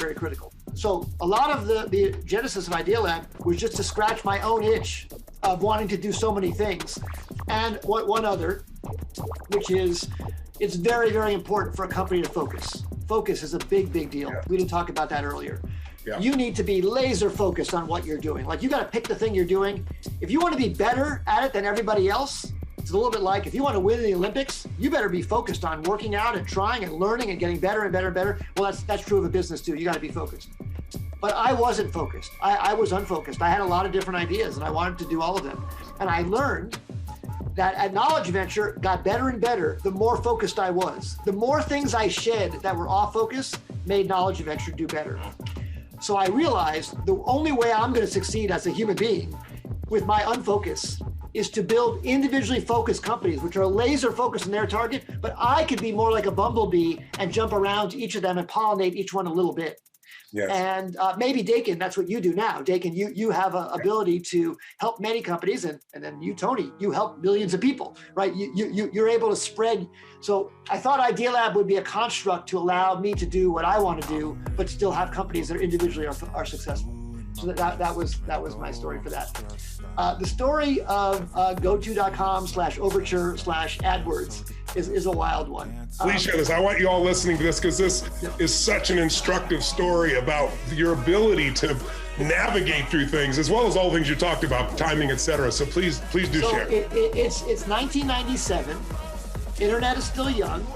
very critical. So a lot of the genesis of Idea Lab was just to scratch my own itch of wanting to do so many things. And one other, which is, it's very, very important for a company to focus. Focus is a big, big deal. Yeah. We didn't talk about that earlier. Yeah. You need to be laser focused on what you're doing. Like, you got to pick the thing you're doing. If you want to be better at it than everybody else, it's a little bit like if you want to win the Olympics, you better be focused on working out and trying and learning and getting better and better and better. Well, that's true of a business too. You got to be focused. But I wasn't focused. I was unfocused. I had a lot of different ideas and I wanted to do all of them. And I learned that at Knowledge Venture got better and better the more focused I was. The more things I shed that were off focus made Knowledge Venture do better. So I realized the only way I'm going to succeed as a human being with my unfocus is to build individually focused companies, which are laser focused on their target, but I could be more like a bumblebee and jump around to each of them and pollinate each one a little bit. Yes. And maybe Dakin, that's what you do now. Dakin, you have an ability to help many companies, and then you, Tony, you help millions of people, right? You're able to spread. So I thought Idea Lab would be a construct to allow me to do what I want to do, but still have companies that are individually are successful. So that was my story for that. The story of goto.com/overture/AdWords is a wild one. Please share this. I want you all listening to this because this is such an instructive story about your ability to navigate through things, as well as all the things you talked about, timing, etc. So please do share. It's 1997. Internet is still young.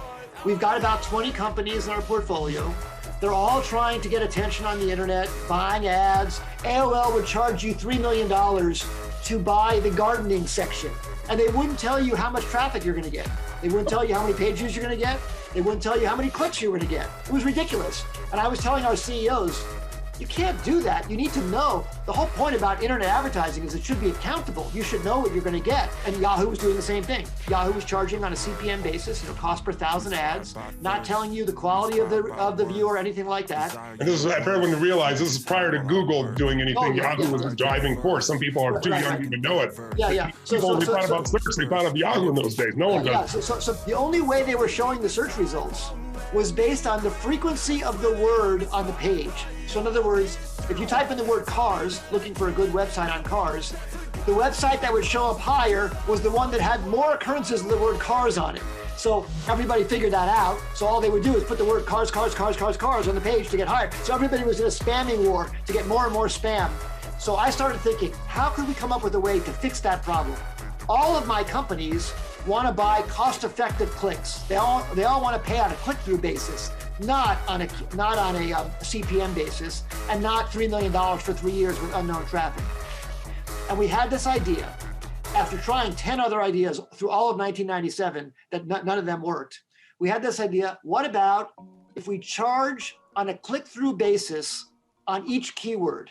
We've got about 20 companies in our portfolio. They're all trying to get attention on the internet, buying ads. AOL would charge you $3 million to buy the gardening section. And they wouldn't tell you how much traffic you're going to get. They wouldn't tell you how many page views you're going to get. They wouldn't tell you how many clicks you were going to get. It was ridiculous. And I was telling our CEOs, you can't do that. You need to know. The whole point about internet advertising is it should be accountable. You should know what you're going to get. And Yahoo was doing the same thing. Yahoo was charging on a CPM basis, cost per 1,000 ads, not telling you the quality of the view or anything like that. And this is for everyone to realize, this is prior to Google doing anything. Yahoo was a driving force. Some people are too young to even know it. Yeah. People only thought about search. They thought of Yahoo in those days. No one does. So the only way they were showing the search results was based on the frequency of the word on the page. So in other words, if you type in the word cars, looking for a good website on cars, the website that would show up higher was the one that had more occurrences of the word cars on it. So everybody figured that out. So all they would do is put the word cars on the page to get higher. So everybody was in a spamming war to get more and more spam. So I started thinking, how could we come up with a way to fix that problem? All of my companies want to buy cost-effective clicks. They all want to pay on a click-through basis, not on a CPM basis, and not $3 million for 3 years with unknown traffic. And we had this idea, after trying 10 other ideas through all of 1997, that none of them worked. We had this idea, what about if we charge on a click-through basis on each keyword?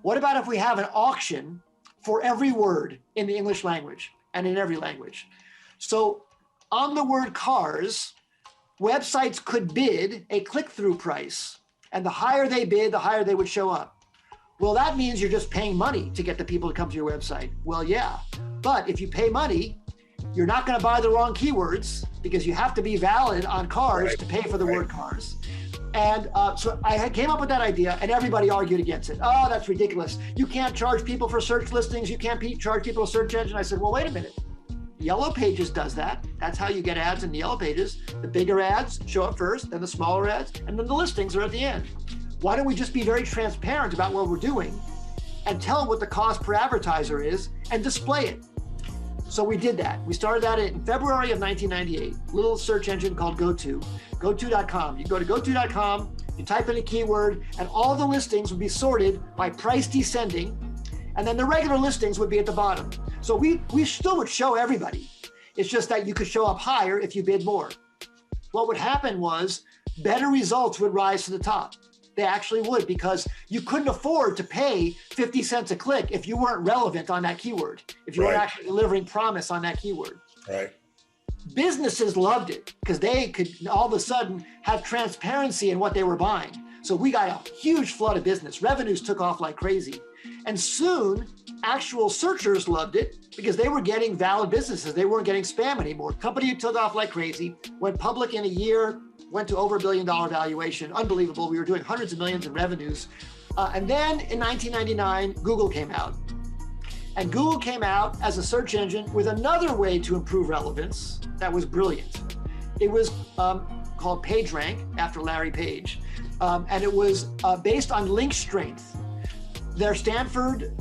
What about if we have an auction for every word in the English language and in every language? So on the word cars, websites could bid a click-through price, and the higher they bid, the higher they would show up. Well, that means you're just paying money to get the people to come to your website. Well, yeah, but if you pay money, you're not going to buy the wrong keywords because you have to be valid on cars to pay for the word cars. And so I came up with that idea, and everybody argued against it. Oh, that's ridiculous. You can't charge people for search listings. You can't charge people a search engine. I said, well, wait a minute. Yellow Pages does that. That's how you get ads in the Yellow Pages. The bigger ads show up first, then the smaller ads, and then the listings are at the end. Why don't we just be very transparent about what we're doing and tell what the cost per advertiser is and display it? So we did that. We started that in February of 1998, little search engine called Goto, goto.com. You go to goto.com, you type in a keyword, and all the listings would be sorted by price descending, and then the regular listings would be at the bottom. So we still would show everybody. It's just that you could show up higher if you bid more. What would happen was better results would rise to the top. They actually would, because you couldn't afford to pay 50 cents a click if you weren't relevant on that keyword, if you weren't actually delivering promise on that keyword. Right. Businesses loved it because they could all of a sudden have transparency in what they were buying. So we got a huge flood of business. Revenues took off like crazy. And soon, actual searchers loved it because they were getting valid businesses. They weren't getting spam anymore. Company took off like crazy, went public in a year, went to over $1 billion valuation, unbelievable. We were doing hundreds of millions in revenues. And then in 1999, Google came out. And Google came out as a search engine with another way to improve relevance that was brilliant. It was called PageRank, after Larry Page. And it was based on link strength. Their Stanford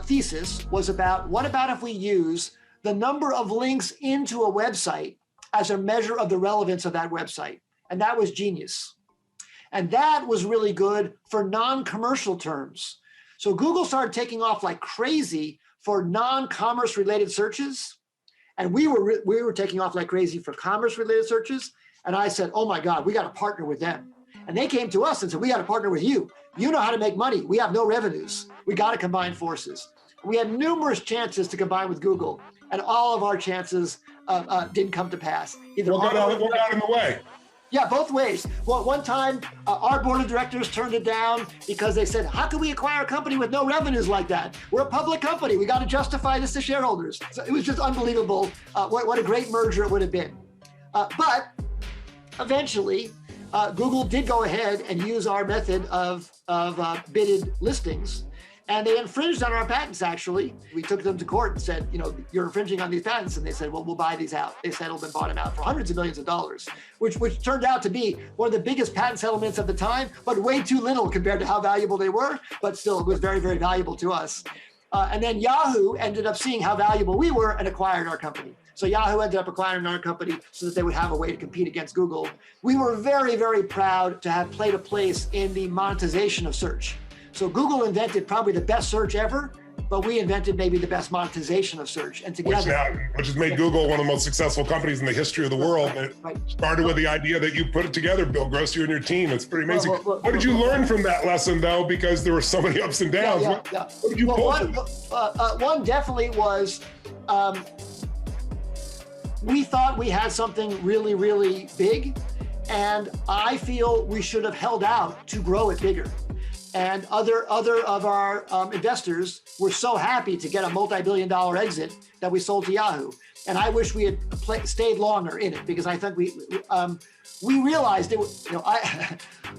thesis was about, what about if we use the number of links into a website as a measure of the relevance of that website? And that was genius. And that was really good for non-commercial terms. So Google started taking off like crazy for non-commerce related searches. And we were taking off like crazy for commerce related searches. And I said, oh my God, we got to partner with them. And they came to us and said, we got to partner with you. You know how to make money. We have no revenues. We got to combine forces. We had numerous chances to combine with Google, and all of our chances didn't come to pass. What got in the way? Yeah, both ways. Well, one time, our board of directors turned it down because they said, how can we acquire a company with no revenues like that? We're a public company. We got to justify this to shareholders. So it was just unbelievable what a great merger it would have been. But eventually, Google did go ahead and use our method of bidded listings, and they infringed on our patents, actually. We took them to court and said, you're infringing on these patents. And they said, well, we'll buy these out. They settled and bought them out for hundreds of millions of dollars, which turned out to be one of the biggest patent settlements of the time, but way too little compared to how valuable they were. But still, it was very, very valuable to us. And then Yahoo ended up seeing how valuable we were and acquired our company. So Yahoo ended up acquiring our company so that they would have a way to compete against Google. We were very, very proud to have played a place in the monetization of search. So Google invented probably the best search ever, but we invented maybe the best monetization of search. And together, which has made Google one of the most successful companies in the history of the world. And it started with the idea that you put it together, Bill Gross, you and your team. It's pretty amazing. What did you learn from that lesson, though? Because there were so many ups and downs. What did you pull from? One definitely was, we thought we had something really, really big, and I feel we should have held out to grow it bigger. And other of our investors were so happy to get a multi-billion-dollar exit that we sold to Yahoo. And I wish we had stayed longer in it, because I think we realized it.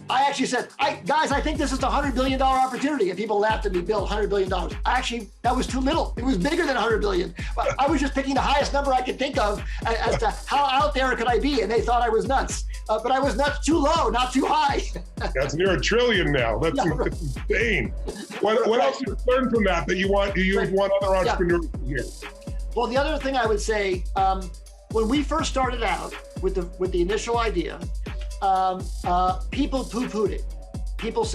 I actually said, guys, I think this is a $100 billion opportunity. And people laughed at me, Bill, $100 billion. Actually, that was too little. It was bigger than $100 billion. But I was just picking the highest number I could think of as to how out there could I be. And they thought I was nuts. But I was nuts too low, not too high. That's near $1 trillion now. That's insane. What else did you learn from that you want other entrepreneurs to hear? Well, the other thing I would say, when we first started out with the initial idea, people poo-pooed it. People said,